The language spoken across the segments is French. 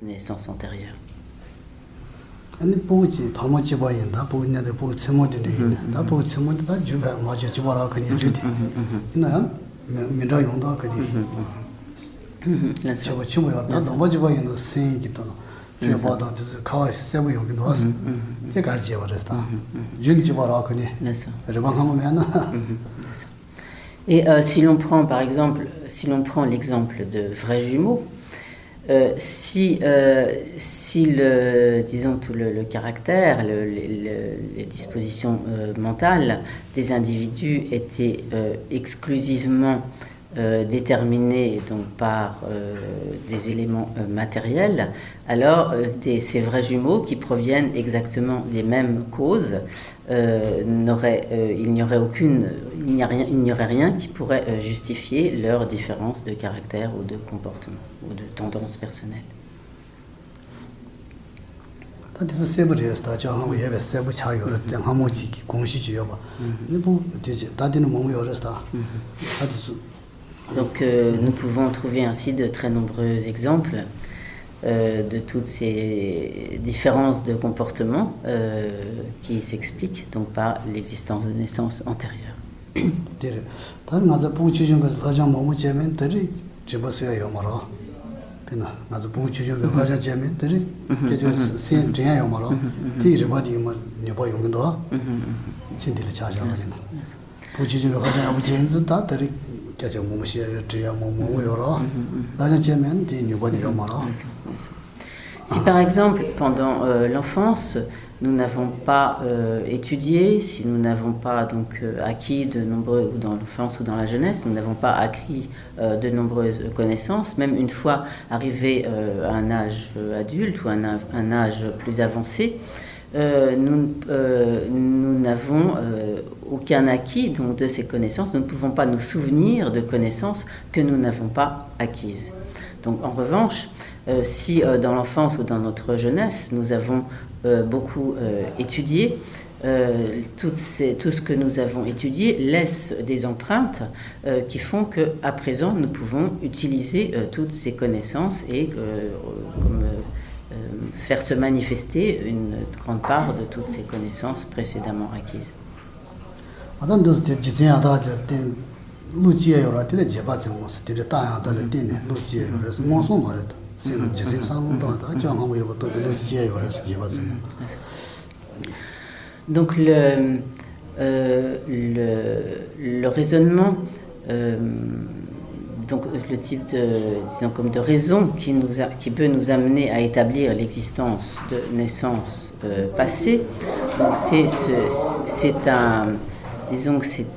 naissance antérieure. 아니 보지 방어지 봐인다 보는데 보고 세모들이 다 보고 세모들 주가 맞아 주바라 그냥 주디 이나야 민라 용도 그디 저거 치고요 다 넘어지 봐인도 생기다 저 봐도 가 세고 여기 놓았어 제 가르쳐 버렸다 준이 주바라 그냥 레방하면 Et si l'on prend par exemple, si l'on prend l'exemple de vrais jumeaux, si le, disons tout le caractère, les dispositions mentales des individus étaient exclusivement déterminés donc par des éléments matériels, alors ces vrais jumeaux qui proviennent exactement des mêmes causes, il n'y aurait rien qui pourrait justifier leur différence de caractère ou de comportement ou de tendance personnelle. Donc nous pouvons trouver ainsi de très nombreux exemples de toutes ces différences de comportement qui s'expliquent donc par l'existence de naissance antérieure. Si par exemple, pendant l'enfance, nous n'avons pas étudié, si nous n'avons pas donc acquis de nombreux, ou dans l'enfance ou dans la jeunesse, nous n'avons pas acquis de nombreuses connaissances, même une fois arrivé à un âge adulte ou un âge plus avancé, nous n'avons aucun acquis donc, de ces connaissances. Nous ne pouvons pas nous souvenir de connaissances que nous n'avons pas acquises. Donc, en revanche, si dans l'enfance ou dans notre jeunesse, nous avons beaucoup étudié, tout ce que nous avons étudié laisse des empreintes qui font qu'à présent, nous pouvons utiliser toutes ces connaissances et faire se manifester une grande part de toutes ces connaissances précédemment acquises. Donc le raisonnement, donc le type de, disons comme de raison qui peut nous amener à établir l'existence de naissance passée, donc c'est un, disons que c'est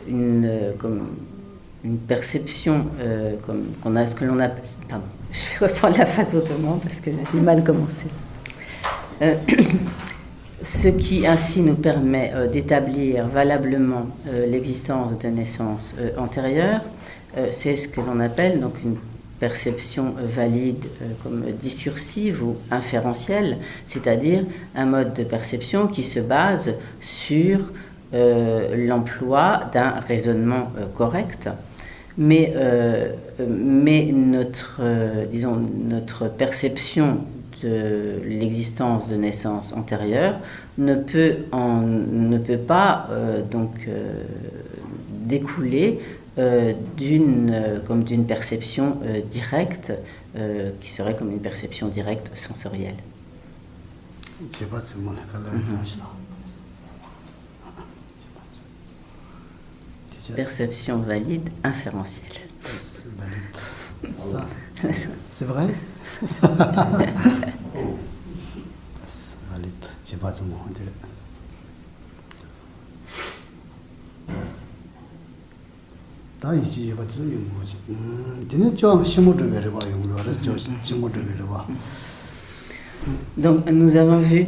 une perception qu'on a, ce que l'on appelle, pardon, je vais reprendre la phrase autrement parce que j'ai mal commencé. Ce qui ainsi nous permet d'établir valablement l'existence de naissance antérieure, c'est ce que l'on appelle donc une perception valide comme discursive ou inférentielle, c'est-à-dire un mode de perception qui se base sur l'emploi d'un raisonnement correct, mais notre perception de l'existence de naissance antérieure ne peut pas découler d'une perception directe qui serait comme une perception directe sensorielle. Perception valide inférentielle. C'est vrai? Donc nous avons vu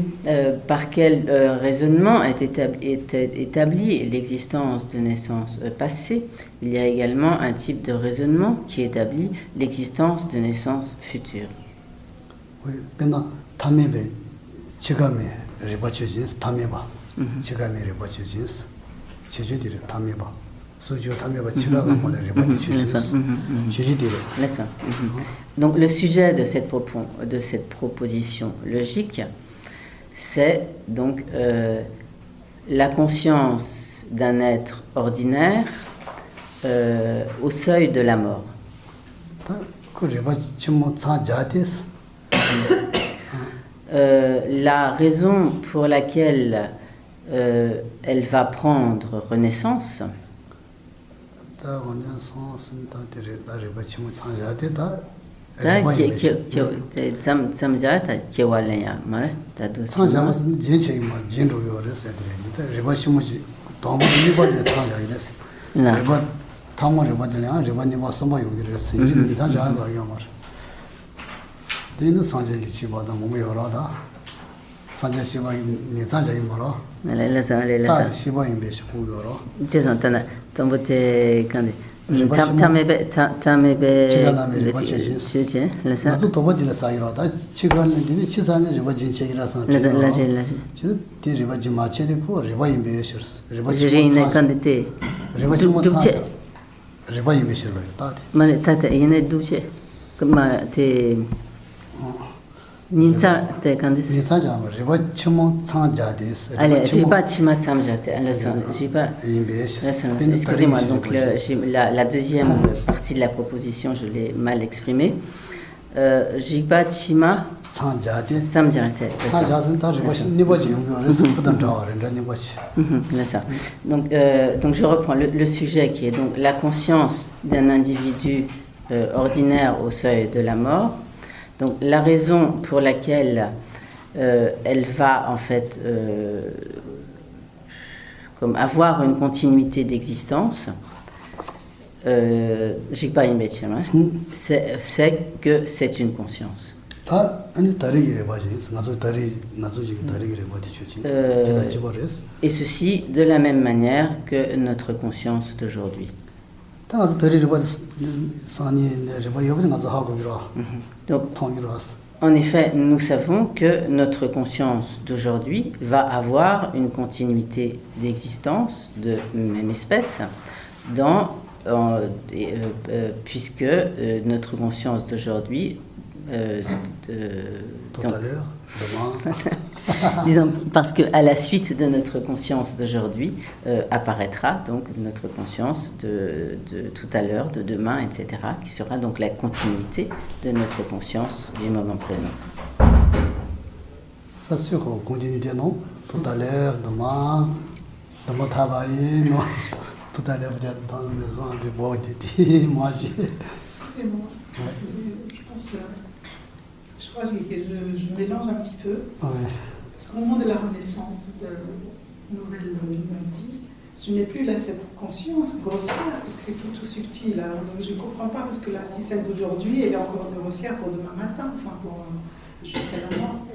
par quel raisonnement est établie l'existence de naissance passée. Il y a également un type de raisonnement qui établit l'existence de naissance future. Oui, Donc le sujet de cette proposition logique, c'est donc la conscience d'un être ordinaire au seuil de la mort. La raison pour laquelle elle va prendre renaissance, excusez-moi, donc la deuxième partie de la proposition, je l'ai mal exprimée. Jigpa Chima Samjate. Donc je reprends le sujet qui est donc la conscience d'un individu ordinaire au seuil de la mort. Donc la raison pour laquelle elle va en fait comme avoir une continuité d'existence, c'est que c'est une conscience. Et ceci de la même manière que notre conscience d'aujourd'hui. Donc, en effet, nous savons que notre conscience d'aujourd'hui va avoir une continuité d'existence de même espèce puisque notre conscience d'aujourd'hui tout à l'heure, demain. Disons, parce qu'à la suite de notre conscience d'aujourd'hui apparaîtra donc notre conscience de tout à l'heure, de demain, etc., qui sera donc la continuité de notre conscience du moment présent. Ça sur continuité, non? Tout à l'heure, demain, demain travailler, non? Tout à l'heure, vous êtes dans la maison, avec boire des manger. Excusez-moi, je pense que je mélange un petit peu. Ouais. Parce qu'au moment de la renaissance de nouvelle vie, ce n'est plus là cette conscience grossière, parce que c'est plutôt subtil. Alors, donc je ne comprends pas, parce que là, si celle d'aujourd'hui, elle est encore grossière pour demain matin, enfin jusqu'à la mort.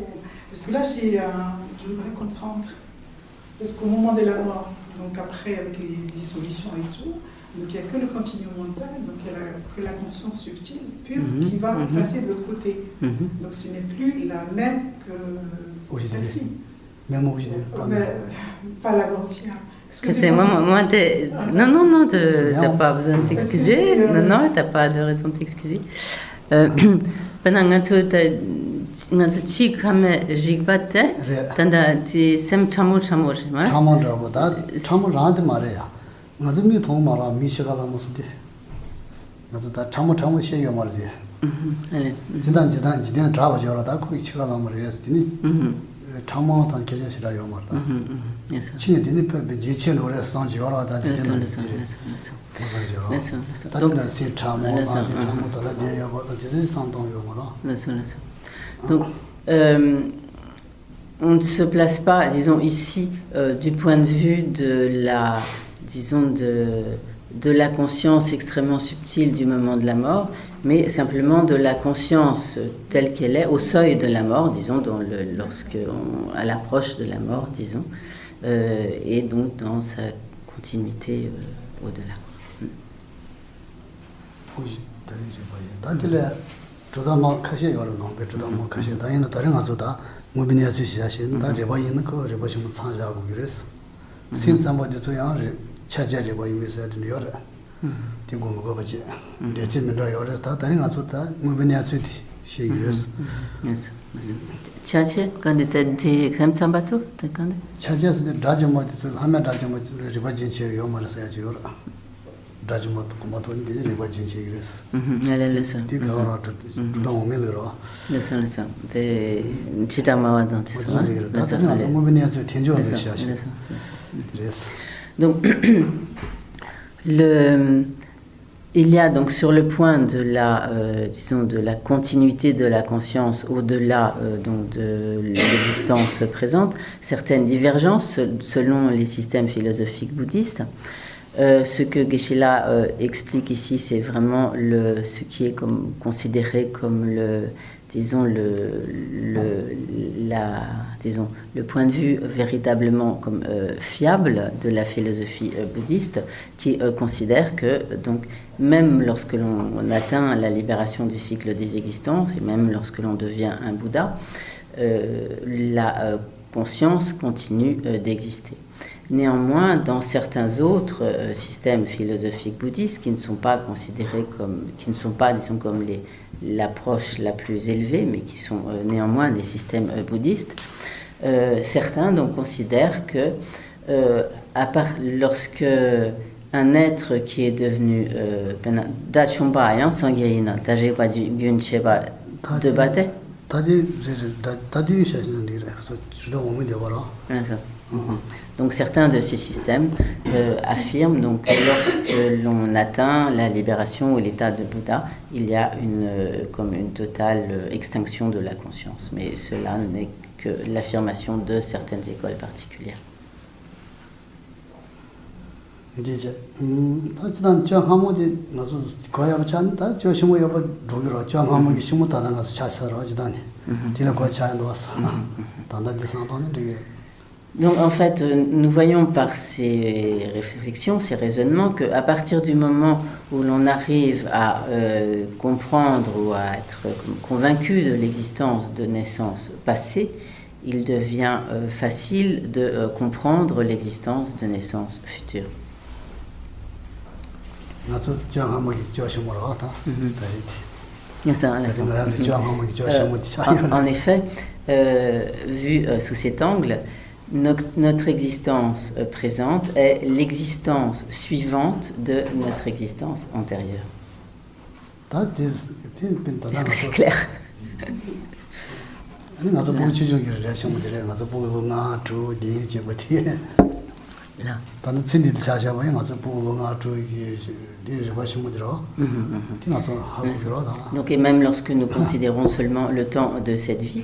Parce que là, je voudrais comprendre. Parce qu'au moment de la mort, donc après, avec les dissolutions et tout, donc il n'y a que le continuum mental, donc il y a que la conscience subtile, pure, qui va passer de l'autre côté. Donc ce n'est plus la même que celle-ci. Même originelle. Pas la grossière. Excusez-moi, non, tu n'as pas besoin de t'excuser. Non, tu n'as pas de raison de t'excuser. Donc, on ne se place pas, disons, ici, du point de vue de la, disons, de la conscience extrêmement subtile du moment de la mort, mais simplement de la conscience telle qu'elle est au seuil de la mort, disons, à l'approche de la mort, disons, et donc dans sa continuité au-delà. 차제리 뭐 이면서 되려. 되고 뭐 가지. 대체면도 여러다 다른 아소다 무변이야 수디 시유스. Yes. Chache, quand tu comme ça bateau, tu connais? 차제스 라지모트 하면 라지모트 리바진체 요마르서 야지 요라. 라지모트 고마도 인데 리바진체 이랬어. Elle est ça. 디가라도 두다 오밀로. C'est ça. C'est chitama dans tes soins. 다른 아소 무변이야 수 텐조를 시야시. 그래서 Donc, il y a donc sur le point de la, disons, de la continuité de la conscience au-delà donc de l'existence présente, certaines divergences selon les systèmes philosophiques bouddhistes. Ce que Geshe-la explique ici, c'est vraiment ce qui est considéré comme disons, le point de vue véritablement comme fiable de la philosophie bouddhiste, qui considère que donc même lorsque l'on atteint la libération du cycle des existences et même lorsque l'on devient un Bouddha, la conscience continue d'exister. Néanmoins, dans certains autres systèmes philosophiques bouddhistes qui ne sont pas considérés comme, qui ne sont pas, disons, comme l'approche la plus élevée, mais qui sont néanmoins des systèmes bouddhistes, certains donc considèrent que lorsque un être qui est devenu Dachumba, Sangyayina, Tajeba Guncheba de Bate. Donc certains de ces systèmes affirment donc, que lorsque l'on atteint la libération ou l'état de Bouddha, il y a comme une totale extinction de la conscience. Mais cela n'est que l'affirmation de certaines écoles particulières. Donc en fait, nous voyons par ces réflexions, ces raisonnements, qu'à partir du moment où l'on arrive à comprendre ou à être convaincu de l'existence de naissances passées, il devient facile de comprendre l'existence de naissances futures. En effet, vu sous cet angle, notre existence présente est l'existence suivante de notre existence antérieure. Est-ce que c'est clair? Là. Donc, et même lorsque nous considérons seulement le temps de cette vie,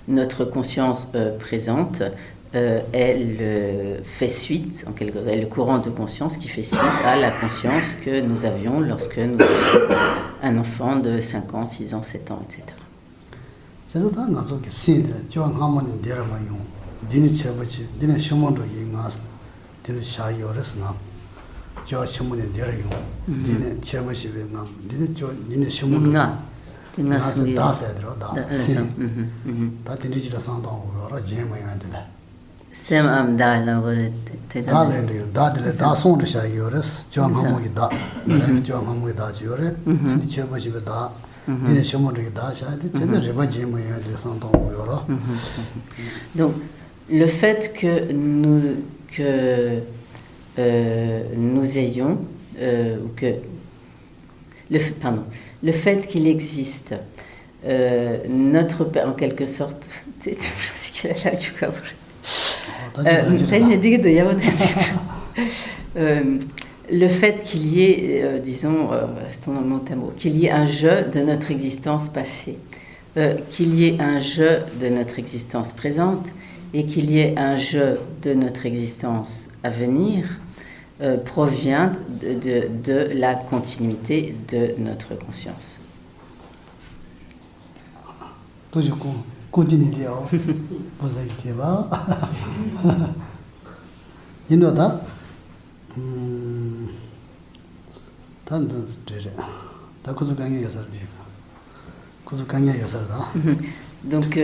notre conscience présente elle fait suite, est le courant de conscience qui fait suite à la conscience que nous avions lorsque nous étions un enfant de 5 ans, 6 ans, 7 ans, etc. Sem am da la gore te da da son de sha yores jong hamu gi da jong hamu da jore sin che ba ji da ni che mo de da sha de che de ba ji mo ya de son ton yoro. Donc le fait que nous ayons ou que le fait qu'il existe notre père en quelque sorte le fait qu'il y ait, disons, restons dans le mot à mot, qu'il y ait un jeu de notre existence passée, qu'il y ait un jeu de notre existence présente et qu'il y ait un jeu de notre existence à venir, provient de la continuité de notre conscience. Continuidad, positiva. Y no da. Tanto da cosa gagner ya sardi. Cosa gagner ya sarda. Donc tout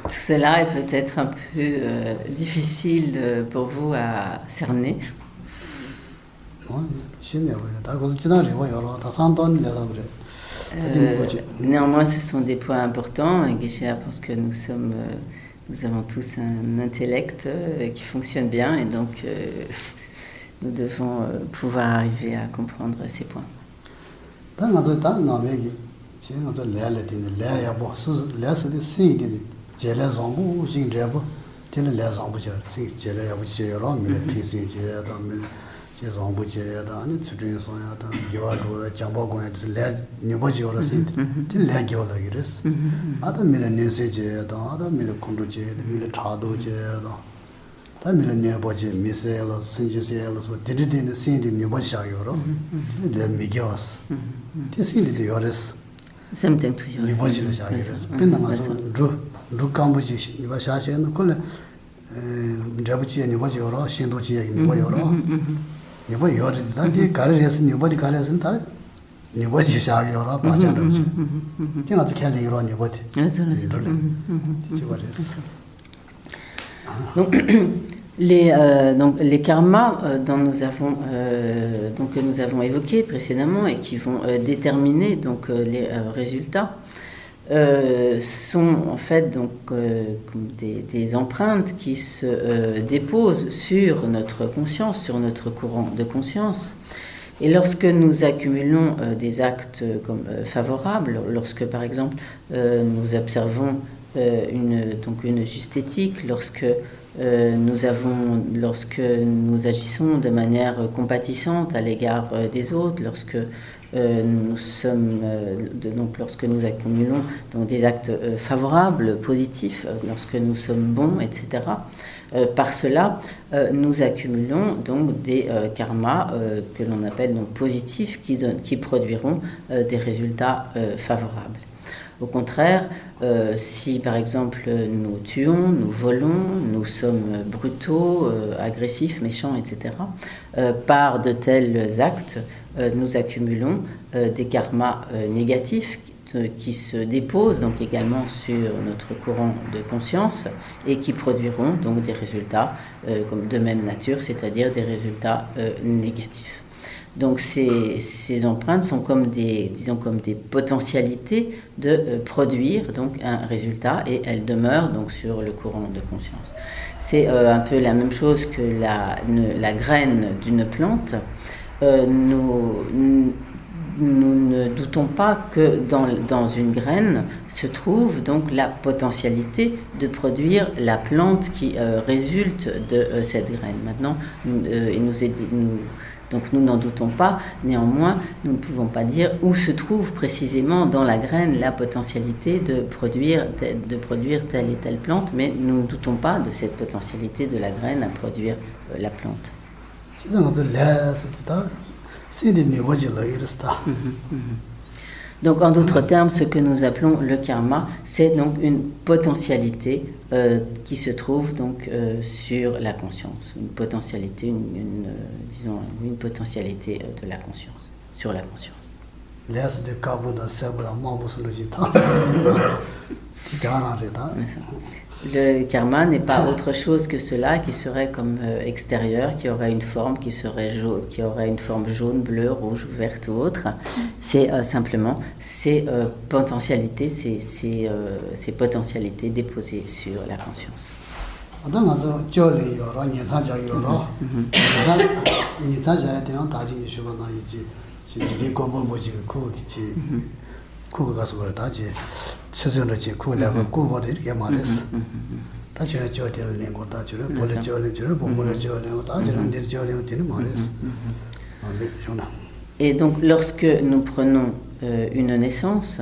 cela est peut-être un peu difficile pour vous à cerner. Néanmoins, ce sont des points importants. Et Geshe-la pense que nous avons tous un intellect qui fonctionne bien et donc nous devons pouvoir arriver à comprendre ces points. Something to you. Donc, les karmas que nous avons évoqués précédemment et qui vont déterminer donc, les résultats sont en fait donc, comme des empreintes qui se déposent sur notre conscience, sur notre courant de conscience. Et lorsque nous accumulons des actes comme favorables, lorsque par exemple nous observons une juste éthique, lorsque nous agissons de manière compatissante à l'égard des autres, lorsque nous accumulons donc, des actes favorables, positifs, lorsque nous sommes bons, etc. Par cela, nous accumulons donc des karmas que l'on appelle donc positifs qui produiront des résultats favorables. Au contraire, si par exemple nous tuons, nous volons, nous sommes brutaux, agressifs, méchants, etc., par de tels actes, nous accumulons des karmas négatifs qui se déposent donc également sur notre courant de conscience et qui produiront donc des résultats comme de même nature, c'est-à-dire des résultats négatifs. Donc ces empreintes sont comme des potentialités de produire donc un résultat et elles demeurent donc sur le courant de conscience. C'est un peu la même chose que la graine d'une plante. Nous ne doutons pas que dans une graine se trouve donc la potentialité de produire la plante qui résulte de cette graine. Maintenant, il nous est dit, donc nous n'en doutons pas, néanmoins, nous ne pouvons pas dire où se trouve précisément dans la graine la potentialité de produire telle et telle plante, mais nous ne doutons pas de cette potentialité de la graine à produire la plante. Donc en d'autres termes, ce que nous appelons le karma, c'est donc une potentialité qui se trouve donc sur la conscience, une potentialité, une potentialité de la conscience, sur la conscience. Le karma n'est pas autre chose que cela qui serait comme extérieur, qui aurait une forme qui serait jaune, qui aurait une forme jaune, bleue, rouge, verte ou autre. C'est simplement ces potentialités, ces potentialités déposées sur la conscience. Et donc lorsque nous prenons une naissance,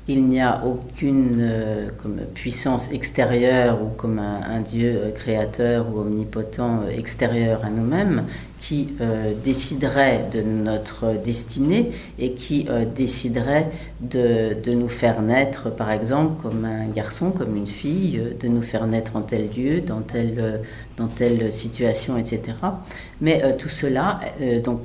il n'y a aucune comme puissance extérieure ou comme un Dieu créateur ou omnipotent extérieur à nous-mêmes qui déciderait de notre destinée et qui déciderait de nous faire naître, par exemple, comme un garçon, comme une fille, de nous faire naître en tel lieu, dans telle situation, etc. Mais tout cela, donc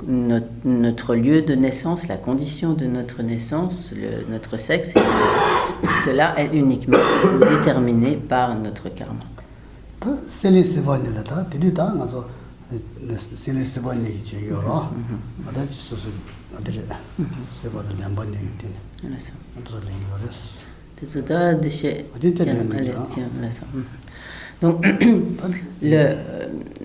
notre lieu de naissance, la condition de notre naissance, notre sexe, tout cela est uniquement déterminé par notre karma. sene sebani che yoro ada so adere sebada lambani tin Adesso. antro le yores Adesso da dice. Adite Tiens, le allez, mira. tiens, adesso. Donc,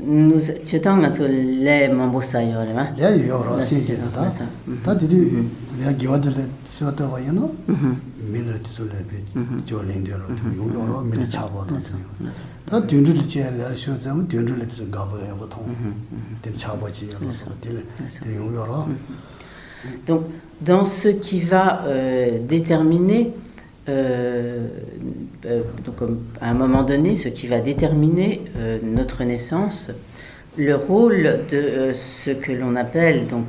nous c'etang atu le mambosa yore, ma? le yoro Adesso, sin da adesso. ta didi le giwadele sota wayano minute sole be jolen yoro yoro min chabo da ta dyundul che le sho zam dyundul le gabo ya boton tin chabo ji yoro so dile yoro Donc, dans ce qui va déterminer, donc, à un moment donné, ce qui va déterminer notre naissance, le rôle de ce que l'on appelle donc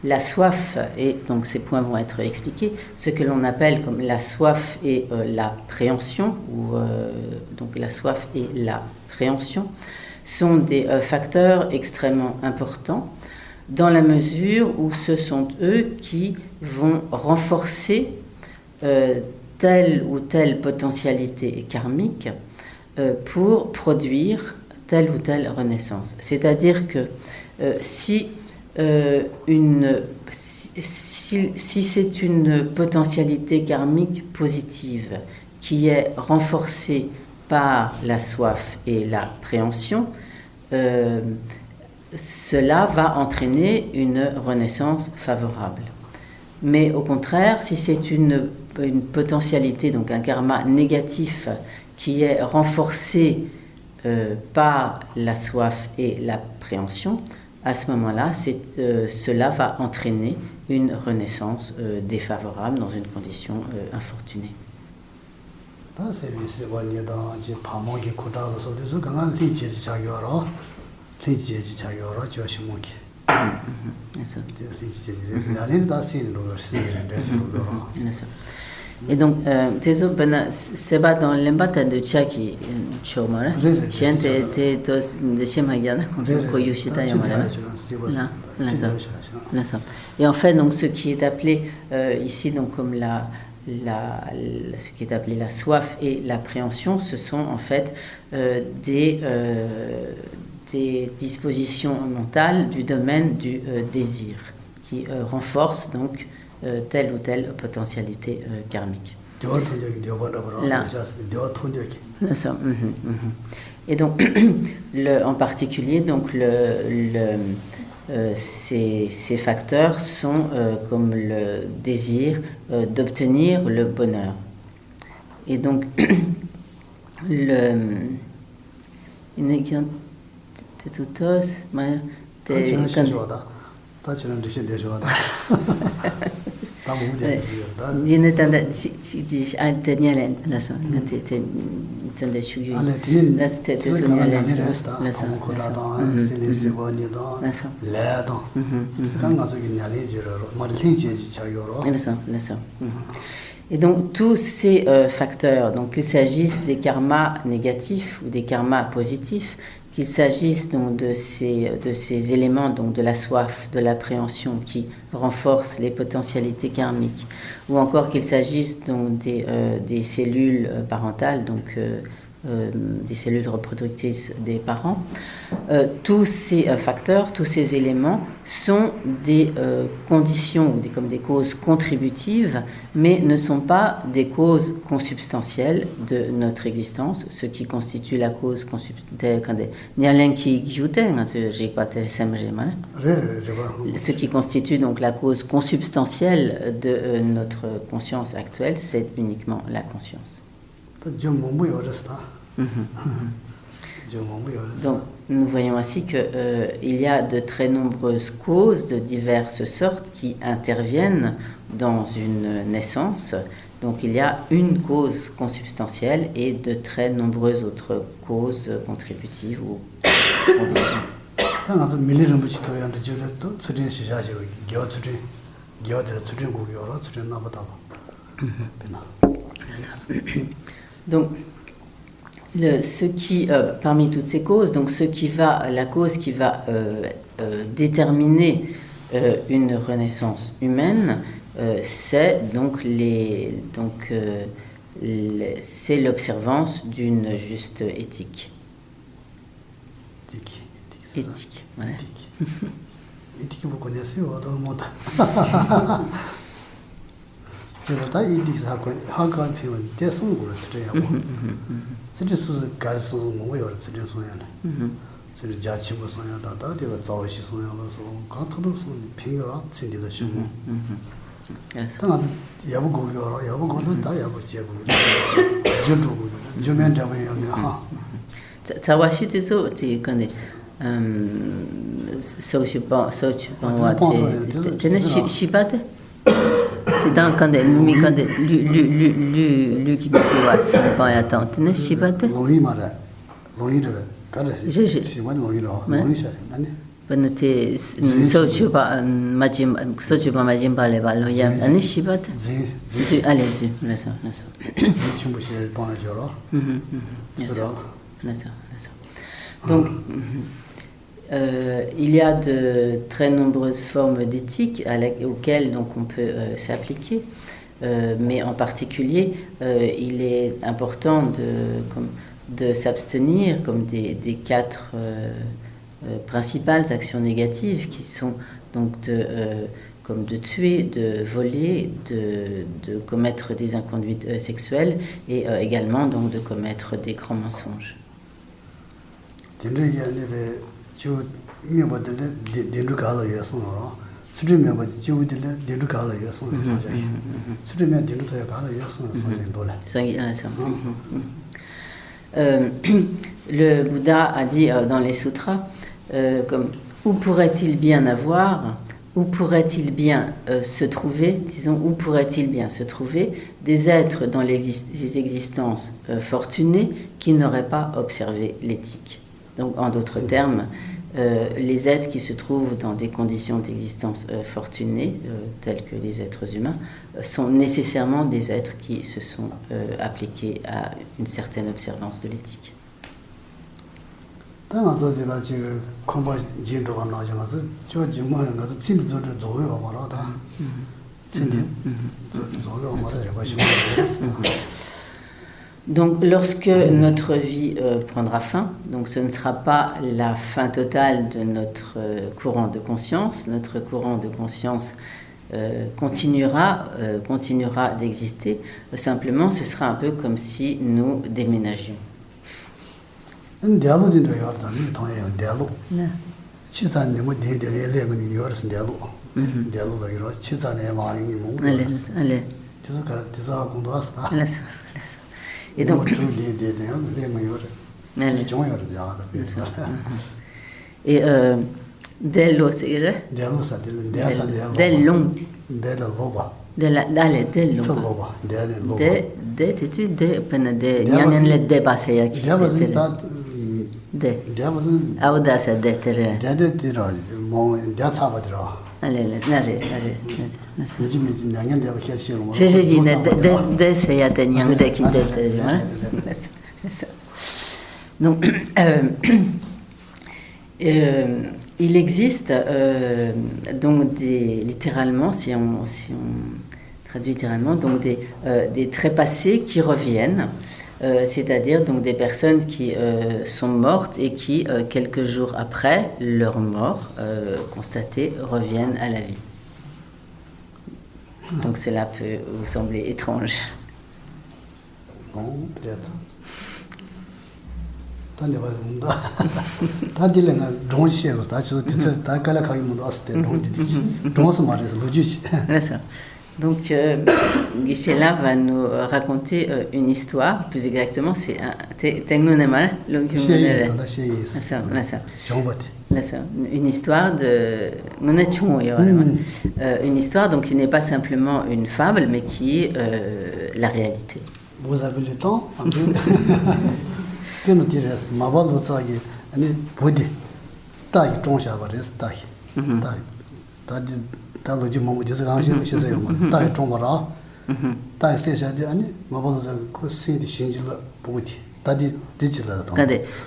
la soif, et donc ces points vont être expliqués, ce que l'on appelle comme la soif et la préhension, ou donc la soif et la préhension, sont des facteurs extrêmement importants dans la mesure où ce sont eux qui vont renforcer telle ou telle potentialité karmique pour produire telle ou telle renaissance. C'est-à-dire que si c'est une potentialité karmique positive qui est renforcée par la soif et la préhension, cela va entraîner une renaissance favorable. Mais au contraire, si c'est une potentialité, donc un karma négatif qui est renforcé par la soif et la préhension, à ce moment-là, cela va entraîner une renaissance défavorable dans une condition infortunée. 다 세리스 원이다 지 파모기 고다도 소리서 강한 리지 자요로 리지 자요로 조심하게 Bien sûr. 리지 나는 다 신으로 쓰는 Et donc, c'est pas dans l'embata de Chaki, Chomara. Gente te de Chemagana, Koyushita Yamara. Et en fait, donc, ce qui est appelé ici, donc, comme ce qui est appelé la soif et l'appréhension, ce sont en fait des dispositions mentales du domaine du désir qui renforcent donc telle ou telle potentialité karmique. Là. Et donc, en particulier, donc, ces facteurs sont comme le désir d'obtenir le bonheur. Et donc, Et donc tous ces facteurs, donc qu'il s'agisse des karmas négatifs ou des karmas positifs, qu'il s'agisse donc de ces éléments, donc de la soif, de l'appréhension qui renforcent les potentialités karmiques, ou encore qu'il s'agisse donc des cellules parentales, donc des cellules reproductrices des parents, tous ces facteurs, tous ces éléments sont des conditions ou comme des causes contributives, mais ne sont pas des causes consubstantielles de notre existence, ce qui constitue la cause consubstantielle. Ce qui constitue donc la cause consubstantielle de notre conscience actuelle, c'est uniquement la conscience. Donc, nous voyons ainsi qu'il y a de très nombreuses causes de diverses sortes qui interviennent dans une naissance. Donc, il y a une cause consubstantielle et de très nombreuses autres causes contributives ou conditions. Donc, parmi toutes ces causes, donc la cause qui va déterminer une renaissance humaine, c'est donc c'est l'observance d'une juste éthique. Éthique, voilà. Éthique, vous connaissez, ou autre mot? C'est ça, éthique, ça, quand on fait une descente, c'est juste ce garçon, nous, c'est juste ça. C'est le jachim, ça, ça, il va sauver, ça, quand on a son pingera, c'est de la chemin. tant yabu go yoro yabu go ta yabu che go jodu jomen jabu yame ha tawashi tiso ti kande sochupan wa tene shibate c'est dans quand mi quand lu qui doit se pas attendre tene shibate loyi mara loyi de kada si wad loyi ro loyi sha nani Benete sochupa majimba le balo ya ani shibate allez-y là ça chimbu che pona joro donc il y a de très nombreuses formes d'éthique auxquelles donc on peut s'appliquer, mais en particulier il est important de s'abstenir comme des quatre principales actions négatives qui sont donc comme de tuer, de voler, de commettre des inconduites sexuelles et également donc de commettre des grands mensonges. Le Bouddha a dit dans les sutras comme où pourrait-il bien avoir, où pourrait-il bien se trouver, disons, où pourrait-il bien se trouver des êtres dans les existences fortunées qui n'auraient pas observé l'éthique. Donc, en d'autres termes, les êtres qui se trouvent dans des conditions d'existence fortunées, tels que les êtres humains, sont nécessairement des êtres qui se sont appliqués à une certaine observance de l'éthique. Donc, lorsque notre vie prendra fin, donc ce ne sera pas la fin totale de notre courant de conscience. Notre courant de conscience continuera d'exister. Simplement, ce sera un peu comme si nous déménagions. Et donc, et dello c'est vrai dell'on de pena de nyanen le debase ya ki de audace de tere allez de c'est ya de nyang de ki de tere donc il existe donc littéralement, si on traduit littéralement, donc des trépassés qui reviennent, c'est-à-dire donc des personnes qui sont mortes et qui, quelques jours après leur mort constatée, reviennent à la vie. Donc cela peut vous sembler étrange. Non, peut-être. Donc Geshe-la va nous raconter une histoire, plus exactement c'est une histoire une histoire donc qui n'est pas simplement une fable mais qui est la réalité. Vous avez le temps? Pena tires mabalo tsagi ani bodi tai tongsha bares tai ta loji momu de ga shi shi yo tai tongara tai se sha de ani mabalo za ko se de shinji la bodi ta di dijila da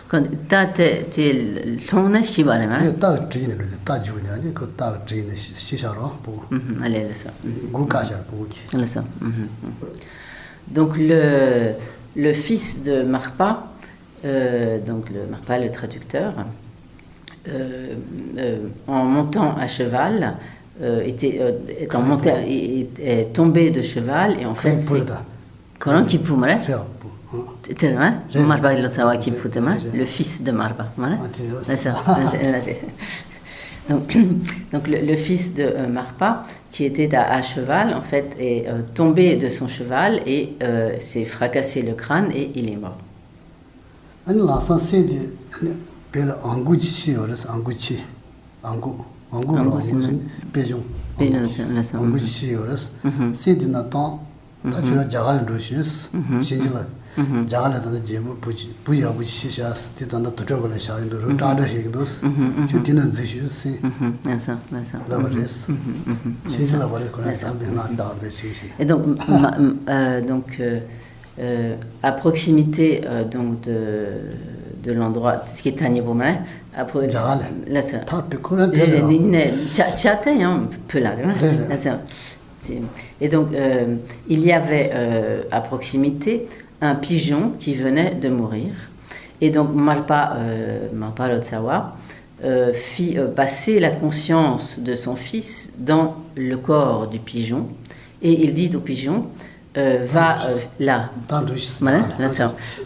quand ta te lona shi bare ma ta ji ne ta ju ne ani ko ta ji ne shi sha ro bu allez ça gu ka sha bu ki allez ça Donc le fils de Marpa, donc Marpa le traducteur, en montant à cheval, est tombé de cheval et en fait c'est le fils de Marpa. Donc le fils de Marpa, qui était à cheval, en fait, est tombé de son cheval et s'est fracassé le crâne et il est mort. Et donc, à proximité donc de l'endroit, ce qui est Tanya Boumane, et donc il y avait à proximité un pigeon qui venait de mourir. Et donc Marpa Lotsawa fit passer la conscience de son fils dans le corps du pigeon. Et il dit au pigeon, va là.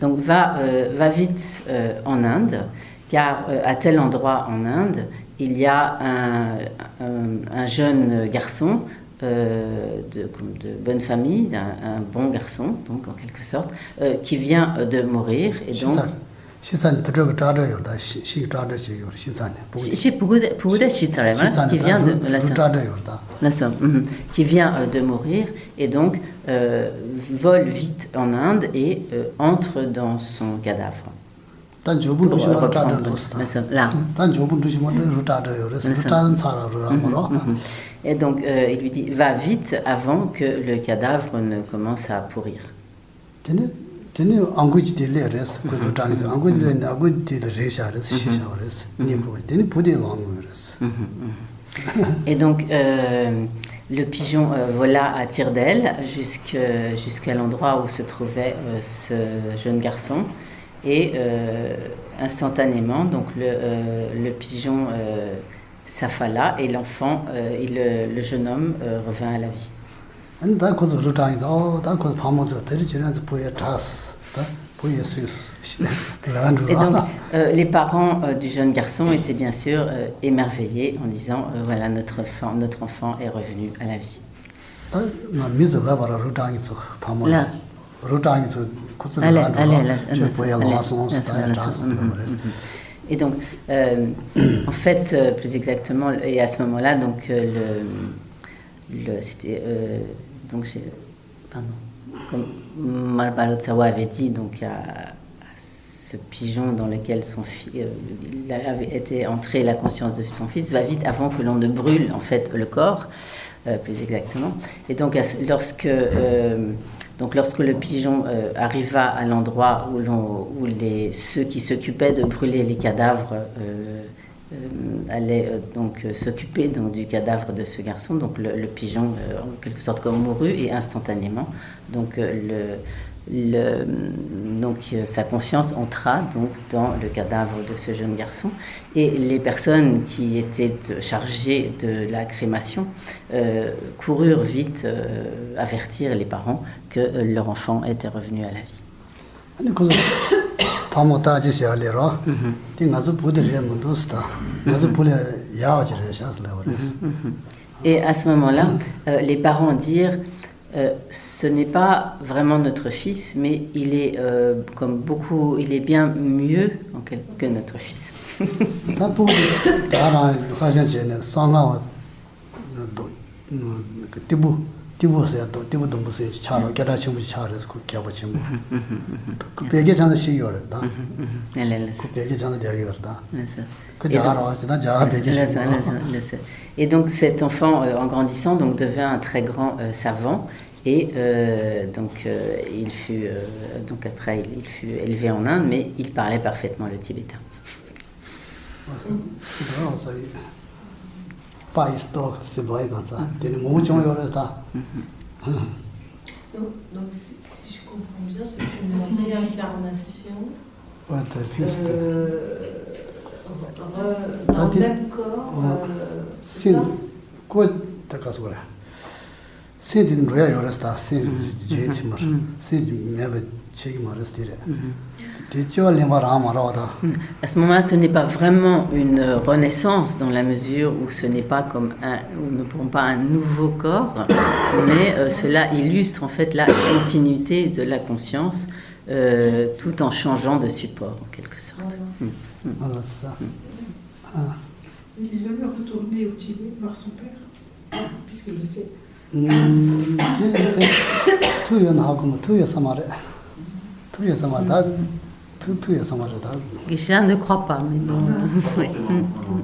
Donc va vite en Inde, car à tel endroit en Inde, il y a un jeune garçon de bonne famille, un bon garçon, donc en quelque sorte, qui vient de mourir. Et donc, qui vient de mourir et donc vole vite en Inde et entre dans son cadavre. Et donc il lui dit va vite avant que le cadavre ne commence à pourrir. Et donc le pigeon vola à tire d'aile jusqu'à l'endroit où se trouvait ce jeune garçon et instantanément donc le pigeon s'affala et l'enfant le jeune homme revint à la vie. Et donc les parents du jeune garçon étaient bien sûr émerveillés en disant voilà notre enfant est revenu à la vie. Et donc en fait plus exactement et à ce moment-là donc c'était comme Marpa Lotsawa avait dit donc à ce pigeon dans lequel il avait été entré la conscience de son fils, va vite avant que l'on ne brûle en fait le corps, plus exactement. Et donc lorsque le pigeon arriva à l'endroit où ceux qui s'occupaient de brûler les cadavres allait donc s'occuper donc du cadavre de ce garçon, donc le pigeon en quelque sorte comme mourut et instantanément donc sa conscience entra donc dans le cadavre de ce jeune garçon et les personnes qui étaient chargées de la crémation coururent vite avertir les parents que leur enfant était revenu à la vie. Et à ce moment-là, les parents dirent ce n'est pas vraiment notre fils, mais il est il est bien mieux que notre fils. Et donc cet enfant en grandissant donc devint un très grand savant et il fut donc après il fut élevé en Inde, mais il parlait parfaitement le tibétain. Donc si je comprends bien, c'est une réincarnation dans le même corps. C'est quoi ta casse voilà. C'est une vraie resta, c'est j'ai timor. C'est mais chez moi rester. À ce moment-là, ce n'est pas vraiment une renaissance dans la mesure où ce n'est pas comme nous ne prend pas un nouveau corps, mais cela illustre en fait la continuité de la conscience tout en changeant de support en quelque sorte. Voilà, c'est ça. Il est jamais retourné au Tibet voir son père, puisqu'il le sait. Guichard ne croit pas, mais bon.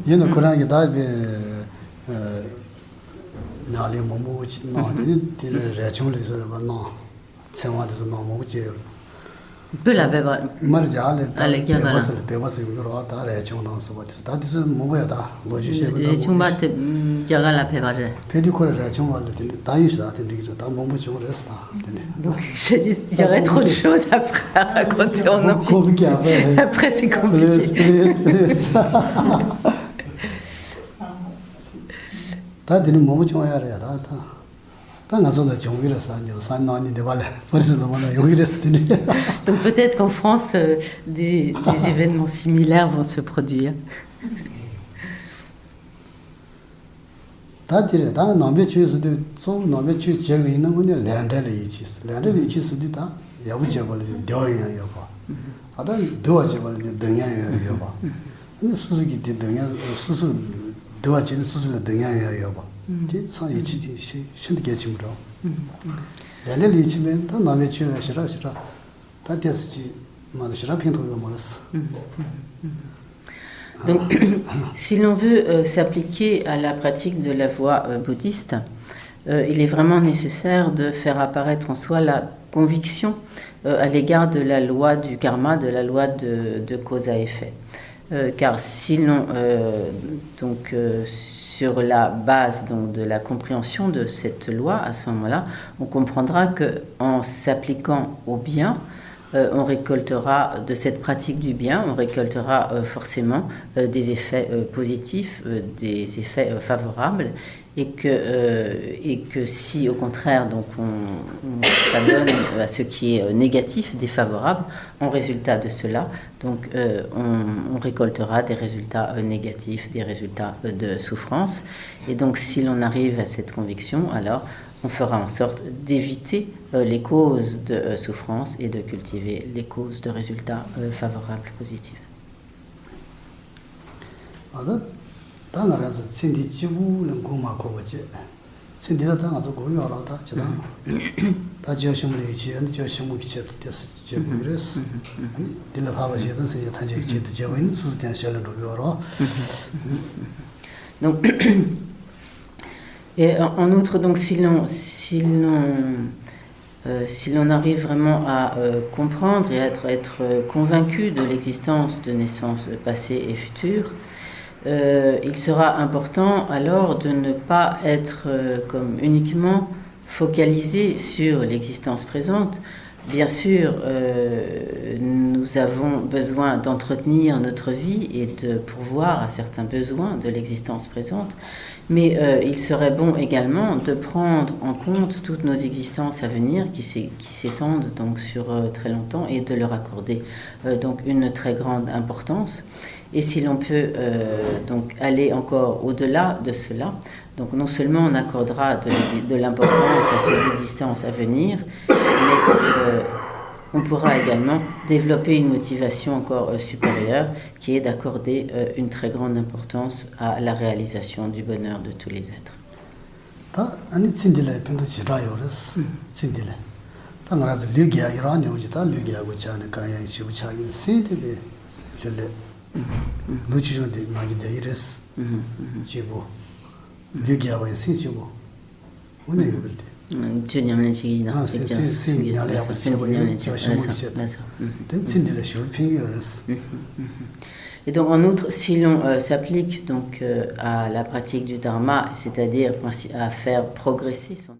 Il y a un courant qui a été dans les moments où il y a des réactions, les autres, c'est moi de non, moi, Peu la bébra. Marjal, Allegria dalla. Bevas, Eurota, réaction dans ce boîte. That is a moveta, logique. Chumba te jaga la pebare. Pédicure réaction, taille, that in the moment you rest. Donc, je dis, il y aurait trop de choses après à raconter en Après, c'est compliqué. That didn't moment you are at that. Donc peut-être qu'en France, des événements similaires vont se produire. Donc, si l'on veut s'appliquer à la pratique de la voie bouddhiste, il est vraiment nécessaire de faire apparaître en soi la conviction à l'égard de la loi du karma, de la loi de cause à effet. Car sinon, sur la base donc, de la compréhension de cette loi, à ce moment-là, on comprendra qu'en s'appliquant au bien, on récoltera de cette pratique du bien, on récoltera forcément des effets positifs, des effets favorables, et que si au contraire donc on s'adonne à ce qui est négatif, défavorable, en résultat de cela, donc on récoltera des résultats négatifs, des résultats de souffrance. Et donc si l'on arrive à cette conviction, alors on fera en sorte d'éviter les causes de souffrance et de cultiver les causes de résultats favorables, positifs. Donc, et en outre, donc, si l'on arrive vraiment à comprendre et à être convaincu de l'existence de naissances passées et futures, il sera important alors de ne pas être comme uniquement focalisé sur l'existence présente. Bien sûr, nous avons besoin d'entretenir notre vie et de pourvoir à certains besoins de l'existence présente, mais il serait bon également de prendre en compte toutes nos existences à venir qui s'étendent donc sur très longtemps et de leur accorder donc une très grande importance. Et si l'on peut donc aller encore au-delà de cela, donc non seulement on accordera de l'importance à ces existences à venir, mais on pourra également développer une motivation encore supérieure qui est d'accorder une très grande importance à la réalisation du bonheur de tous les êtres. Et donc en outre, si l'on s'applique donc à la pratique du dharma, c'est-à-dire à faire progresser son